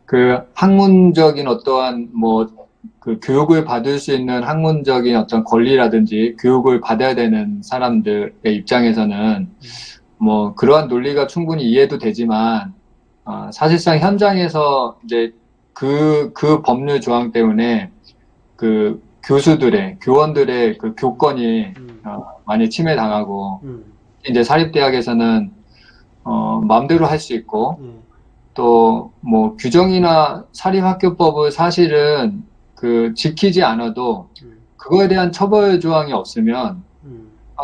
그 학문적인 어떠한 뭐 그 교육을 받을 수 있는 학문적인 어떤 권리라든지 교육을 받아야 되는 사람들의 입장에서는 뭐 그러한 논리가 충분히 이해도 되지만 사실상 현장에서 이제 그 법률 조항 때문에 그 교수들의 교원들의 그 교권이 많이 침해당하고 이제 사립대학에서는 마음대로 할 수 있고 또 뭐 규정이나 사립학교법을 사실은 그 지키지 않아도 그거에 대한 처벌 조항이 없으면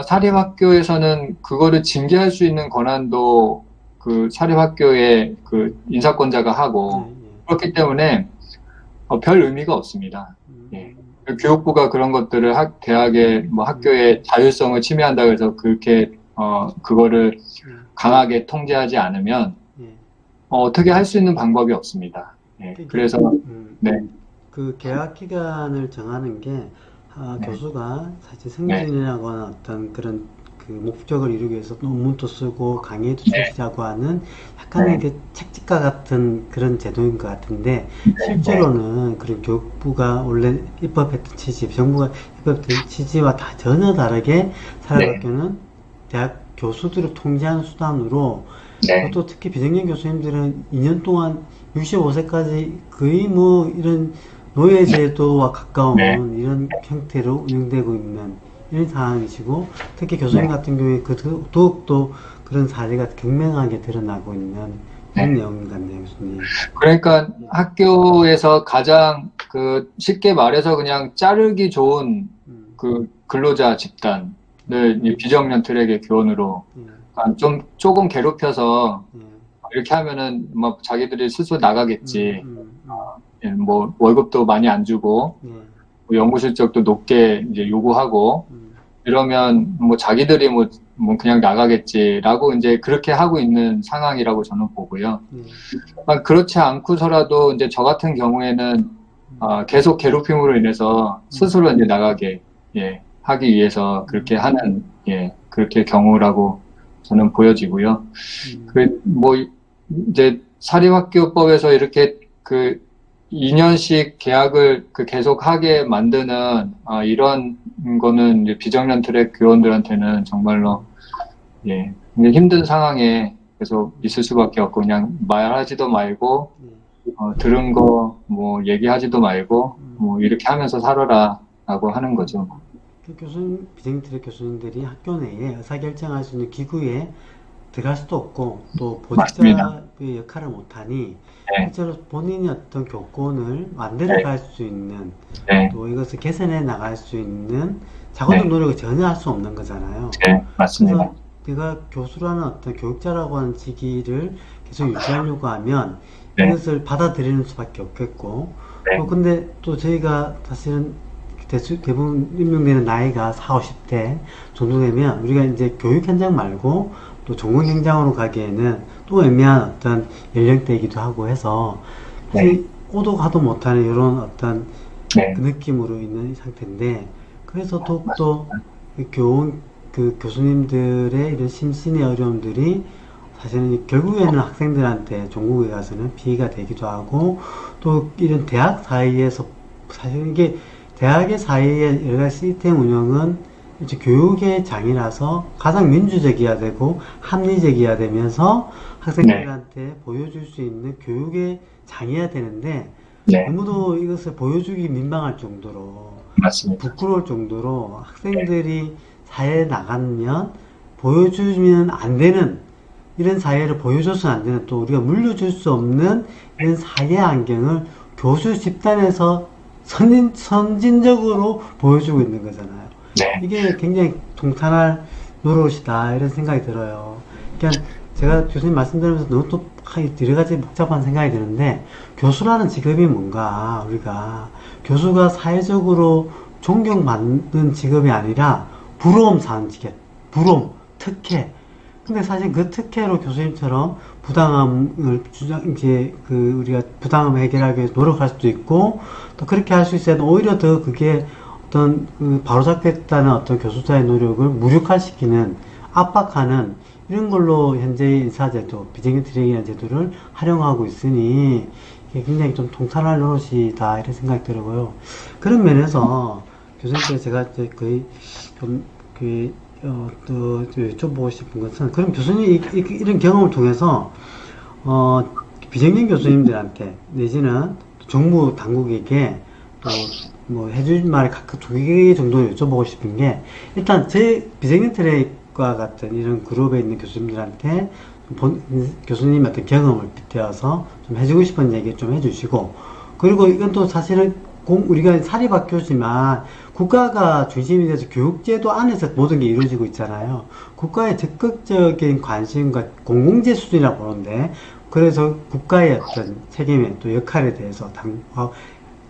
사립학교에서는 그거를 징계할 수 있는 권한도 그 사립학교의 그 인사권자가 하고 그렇기 때문에 별 의미가 없습니다. 예. 그 교육부가 그런 것들을 대학의 뭐 학교의 자율성을 침해한다 그래서 그렇게 그거를 강하게 통제하지 않으면 어떻게 할 수 있는 방법이 없습니다. 예. 그래서 네. 그 개학 기간을 정하는 게 네. 교수가 사실 네. 승진이라거나 어떤 그런 그 목적을 이루기 위해서 논문도 쓰고 강의도 네. 출시하고 하는 약간의 네. 그 책직과 같은 그런 제도인 것 같은데 네. 실제로는 그런 교육부가 원래 입법했던 취지, 정부가 입법했던 취지와 다 전혀 다르게 네. 사립학교는 대학 교수들을 통제하는 수단으로 네. 그것도 특히 비정규 교수님들은 2년 동안 65세까지 거의 뭐 이런 노예제도와 네. 가까운 이런 형태로 운영되고 있는 이런 상황이시고 특히 교수님 네. 같은 경우에 더욱더 그런 사례가 경명하게 드러나고 있는 그런 네. 내용 같네요, 교수님. 그러니까 학교에서 가장 그 쉽게 말해서 그냥 자르기 좋은 음, 그 근로자 집단을 이 비정년 트랙의 교원으로 예, 좀 조금 괴롭혀서 예, 이렇게 하면은 뭐 자기들이 스스로 음, 나가겠지. 음, 음, 예, 뭐 월급도 많이 안 주고 예, 뭐 연구 실적도 높게 이제 요구하고 음, 이러면 뭐 자기들이 뭐 그냥 나가겠지라고 이제 그렇게 하고 있는 상황이라고 저는 보고요. 예, 그렇지 않고서라도 이제 저 같은 경우에는 계속 괴롭힘으로 인해서 음, 스스로 이제 나가게 예, 하기 위해서 그렇게 음, 하는 예, 그렇게 경우라고 저는 보여지고요. 음, 그 뭐 이제 사립학교법에서 이렇게 그 2년씩 계약을 그 계속하게 만드는 이런 거는 이제 비정년 트랙 교원들한테는 정말로 예, 굉장히 힘든 상황에 계속 있을 수밖에 없고 그냥 말하지도 말고 예, 들은 거 뭐 얘기하지도 말고 음. 뭐 이렇게 하면서 살아라라고 하는 거죠. 그 교수님, 비정규직 교수님들이 학교 내에 의사결정할 수 있는 기구에 들어갈 수도 없고 또 맞습니다. 보직자의 역할을 못하니 네, 실제로 본인이 어떤 교권을 만들어 네, 갈 수 있는 네, 또 이것을 개선해 나갈 수 있는 자본적 네, 노력을 전혀 할 수 없는 거잖아요. 네, 맞습니다. 그래서 내가 교수라는 어떤 교육자라고 하는 직위를 계속 유지하려고 하면 네, 이것을 받아들이는 수밖에 없겠고 또 네, 근데 또 저희가 사실은 대부분 임명되는 나이가 4, 50대 정도 되면 우리가 이제 교육 현장 말고 또 전공 현장으로 가기에는 또 애매한 어떤 연령대이기도 하고 해서 네, 오도 가도 못하는 이런 어떤 그 네, 느낌으로 있는 상태인데 그래서 더욱더 맞습니다. 그 그 교수님들의 이런 심신의 어려움들이 사실은 결국에는 학생들한테 종국에 가서는 피해가 되기도 하고 또 이런 대학 사이에서 사실 이게 대학의 사이의 여러 가지 시스템 운영은 이제 교육의 장이라서 가장 민주적이어야 되고 합리적이어야 되면서 네, 학생들한테 보여줄 수 있는 교육의 장이어야 되는데 네, 너무도 이것을 보여주기 민망할 정도로 맞습니다. 부끄러울 정도로 네, 학생들이 사회에 나가면 보여주면 안 되는 이런 사회를 보여줘서는 안 되는 또 우리가 물려줄 수 없는 이런 사회 환경을 교수 집단에서 선진적으로 보여주고 있는 거잖아요. 네, 이게 굉장히 동탄할 노릇이다 이런 생각이 들어요. 그러니까 제가 교수님 말씀 들으면서 너무 또 여러 가지 복잡한 생각이 드는데 교수라는 직업이 뭔가 우리가 교수가 사회적으로 존경받는 직업이 아니라 부러움 사는 직업, 부러움, 특혜. 근데 사실 그 특혜로 교수님처럼 부당함을 이제 그 우리가 부당함 해결하기 위해서 노력할 수도 있고 또 그렇게 할 수 있어야 오히려 더 그게 어떤 그 바로잡겠다는 어떤 교수자의 노력을 무력화시키는 압박하는 이런 걸로 현재 인사제도, 비정규 트랙이라는 제도를 활용하고 있으니 이게 굉장히 좀 통탄할 노릇이다 이런 생각이 들고요. 그런 면에서 교수님께 제가 이제 거의 좀 또 여쭤보고 싶은 것은 그럼 교수님 이런 경험을 통해서 비정규 교수님들한테 내지는 정부 당국에게 또 뭐 해줄 말이 각각 2개 정도 여쭤보고 싶은 게 일단 제 비정규 트랙과 같은 이런 그룹에 있는 교수님들한테 교수님 어떤 경험을 빗대어서 좀 해주고 싶은 얘기 좀 해주시고 그리고 이건 또 사실은 우리가 사립학교지만 국가가 중심이 돼서 교육제도 안에서 모든 게 이루어지고 있잖아요. 국가의 적극적인 관심과 공공재 수준이라고 보는데 그래서 국가의 어떤 책임의 또 역할에 대해서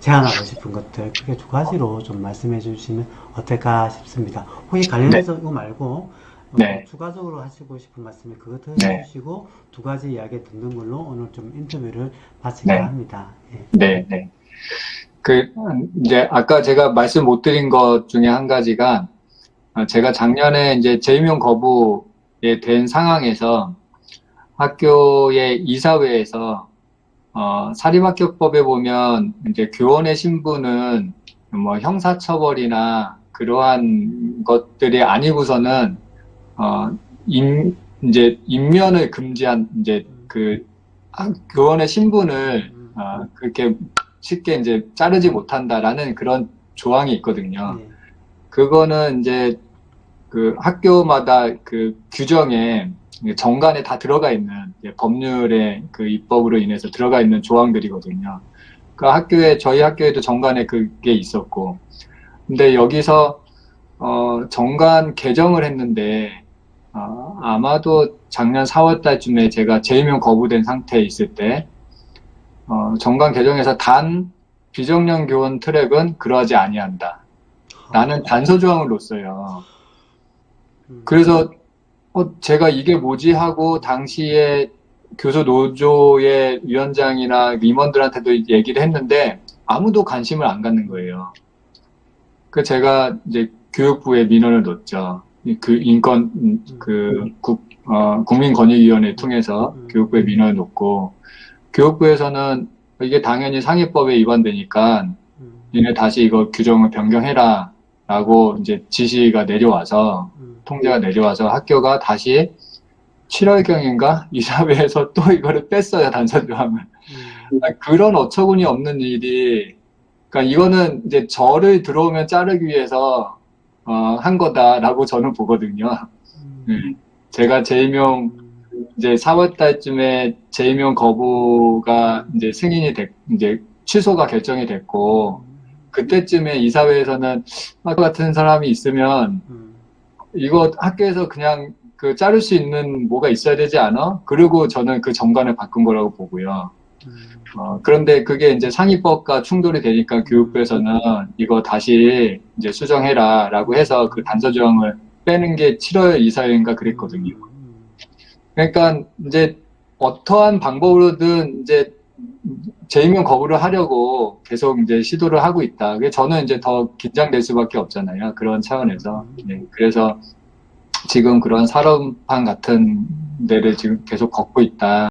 제안하고 싶은 것들 크게 2가지로 좀 말씀해 주시면 어떨까 싶습니다. 혹시 관련해서 이거 말고 네. 추가적으로 하시고 싶은 말씀을 그것도 네. 해주시고 2가지 이야기 듣는 걸로 오늘 좀 인터뷰를 마칠까 네. 합니다. 예. 네, 네. 이제 아까 제가 말씀 못 드린 것 중에 한 가지가 제가 작년에 이제 재임용 거부에 된 상황에서 학교의 이사회에서 사립학교법에 보면 이제 교원의 신분은 뭐 형사처벌이나 그러한 것들이 아니고서는 이제 임면을 금지한 이제 교원의 신분을 그렇게 쉽게 이제 자르지 못한다라는 그런 조항이 있거든요. 네. 그거는 이제 학교마다 규정에 정관에 다 들어가 있는 법률의 입법으로 인해서 들어가 있는 조항들이거든요. 저희 학교에도 정관에 그게 있었고, 근데 여기서 정관 개정을 했는데 아마도 작년 4월 달쯤에 제가 재임용 거부된 상태에 있을 때 정관 개정에서 단 비정년 교원 트랙은 그러하지 아니한다. 라는 단서 조항을 놓았어요. 그래서 제가 이게 뭐지 하고 당시에 교수 노조의 위원장이나 임원들한테도 얘기를 했는데 아무도 관심을 안 갖는 거예요. 제가 이제 교육부에 민원을 넣었죠. 국민권익위원회 통해서 교육부에 민원을 넣고 교육부에서는 이게 당연히 상위법에 위반되니까 니네 다시 이거 규정을 변경해라 라고 이제 지시가 내려와서 통제가 내려와서 학교가 다시 7월경인가 이사회에서 또 이거를 뺐어요, 단서조항을. 그런 어처구니 없는 일이, 그러니까 이거는 이제 저를 들어오면 자르기 위해서 한 거다라고 저는 보거든요. 제가 이제 4월 달쯤에 재임용 거부가 이제 이제 취소가 결정이 됐고, 그때쯤에 이사회에서는 학교 같은 사람이 있으면 이거 학교에서 그냥 자를 수 있는 뭐가 있어야 되지 않아? 그리고 저는 그 정관을 바꾼 거라고 보고요. 그런데 그게 이제 상위법과 충돌이 되니까 교육부에서는 이거 다시 이제 수정해라 라고 해서 그 단서 조항을 빼는 게 7월 이사회인가 그랬거든요. 그러니까 이제 어떠한 방법으로든 이제 재임용 거부를 하려고 계속 이제 시도를 하고 있다. 저는 이제 더 긴장될 수밖에 없잖아요. 그런 차원에서. 네, 그래서 지금 그런 살얼음판 같은 데를 지금 계속 걷고 있다.